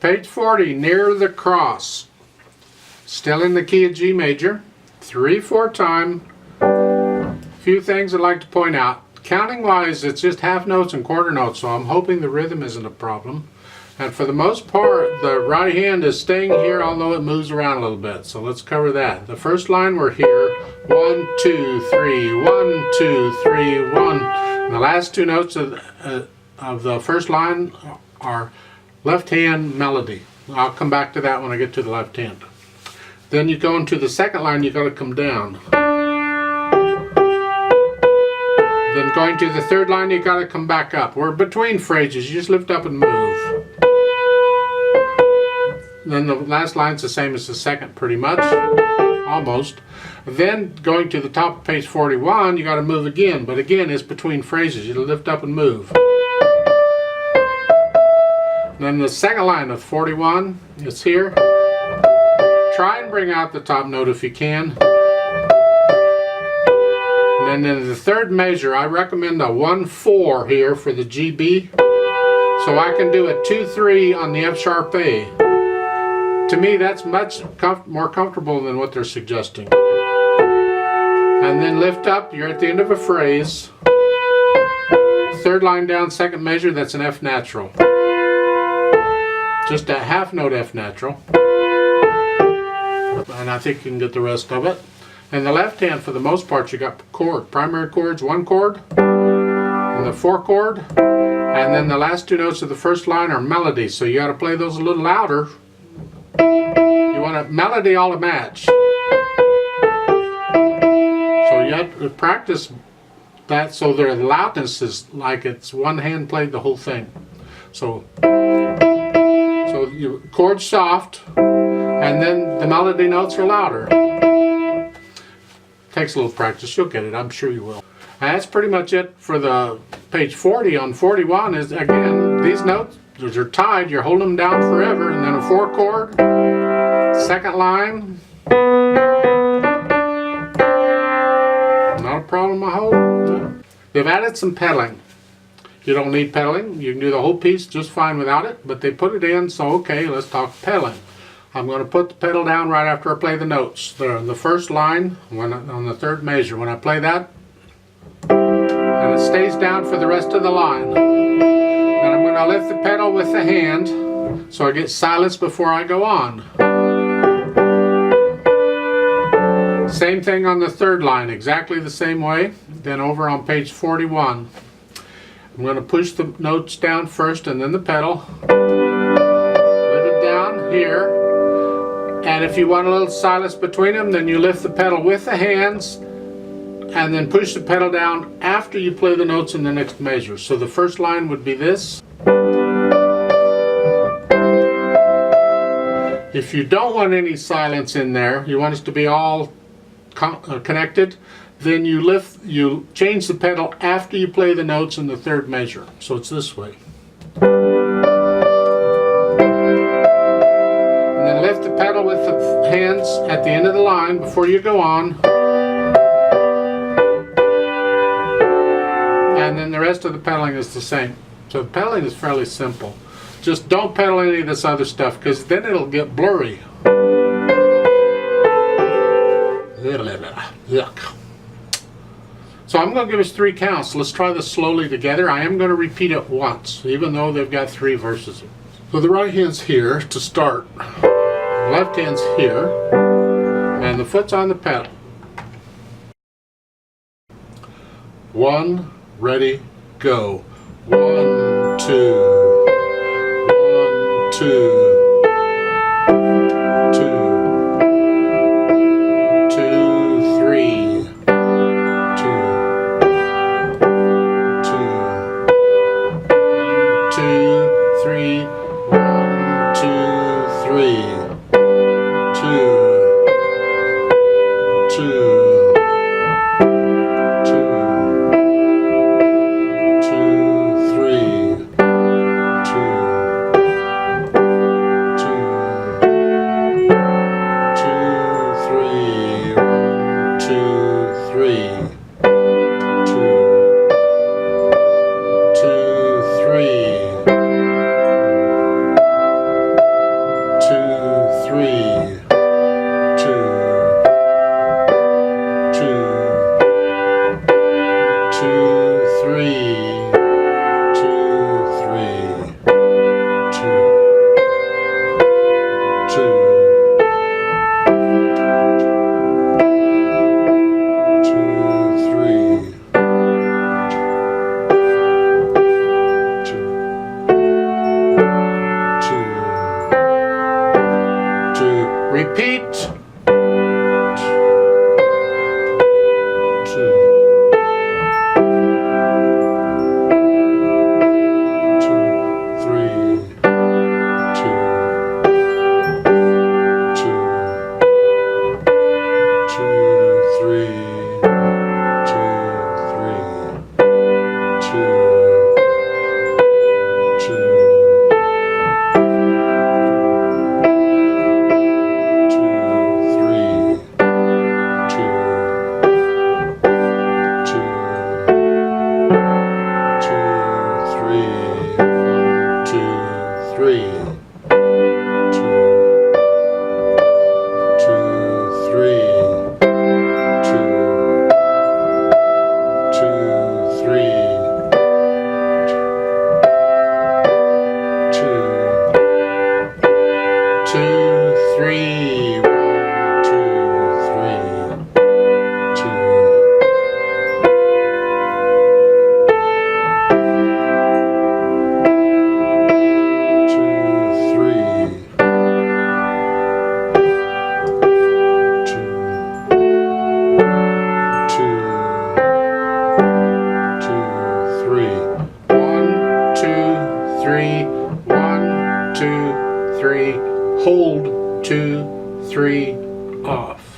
Page 40, Near the Cross. Still in the key of G major. 3/4 time. Few things I'd like to point out. Counting wise, it's just half notes and quarter notes, so I'm hoping the rhythm isn't a problem. And for the most part, the right hand is staying here, although it moves around a little bit. So let's cover that. The first line, we're here. 1, 2, 3, 1, 2, 3, 1. And the last two notes of the first line are left hand melody. I'll come back to that when I get to the left hand. Then you go into the second line, you got to come down. Then going to the third line, you got to come back up. We're between phrases, you just lift up and move. Then the last line's the same as the second, pretty much, almost. Then going to the top of page 41, you got to move again, but again it's between phrases. You lift up and move. Then the second line of 41 is here. Try and bring out the top note if you can. And then in the third measure, I recommend a 1/4 here for the GB. So I can do a 2/3 on the F sharp A. To me, that's much more comfortable than what they're suggesting. And then lift up, you're at the end of a phrase. Third line down, second measure, that's an F natural. Just a half note F natural. And I think you can get the rest of it. And the left hand, for the most part, you got primary chords, 1 chord, and the 4 chord, and then the last two notes of the first line are melodies, so you got to play those a little louder. You want a melody all to match. So you have to practice that so their loudness is like it's one hand played the whole thing. So you chord soft, and then the melody notes are louder. Takes a little practice, you'll get it, I'm sure you will. And that's pretty much it for the page 40. On 41 is, again, these notes are tied, you're holding them down forever, and then a 4 chord, second line. Not a problem, I hope. They've added some pedaling. You don't need pedaling, you can do the whole piece just fine without it, but they put it in, so okay, let's talk pedaling. I'm going to put the pedal down right after I play the notes. The first line on the third measure. When I play that, and it stays down for the rest of the line. Then I'm going to lift the pedal with the hand so I get silence before I go on. Same thing on the third line, exactly the same way. Then over on page 41, I'm going to push the notes down first and then the pedal. Let it down here. And if you want a little silence between them, then you lift the pedal with the hands and then push the pedal down after you play the notes in the next measure. So the first line would be this. If you don't want any silence in there, you want it to be all connected, then you change the pedal after you play the notes in the third measure. So it's this way. Lift the pedal with the hands at the end of the line before you go on. And then the rest of the pedaling is the same. So the pedaling is fairly simple. Just don't pedal any of this other stuff because then it'll get blurry. Yuck. So I'm going to give us 3 counts. Let's try this slowly together. I am going to repeat it once, even though they've got 3 verses. So the right hand's here to start. Left hand's here, and the foot's on the pedal. 1, ready, go. 1, 2, 1, 2. 2, 3. three. 2, 2, 3. 2, 2, 3. 2, 2, 3. 1, 2, 3. 2. 1, 2, 3. 1, 2, 3. Hold 2, 3 off.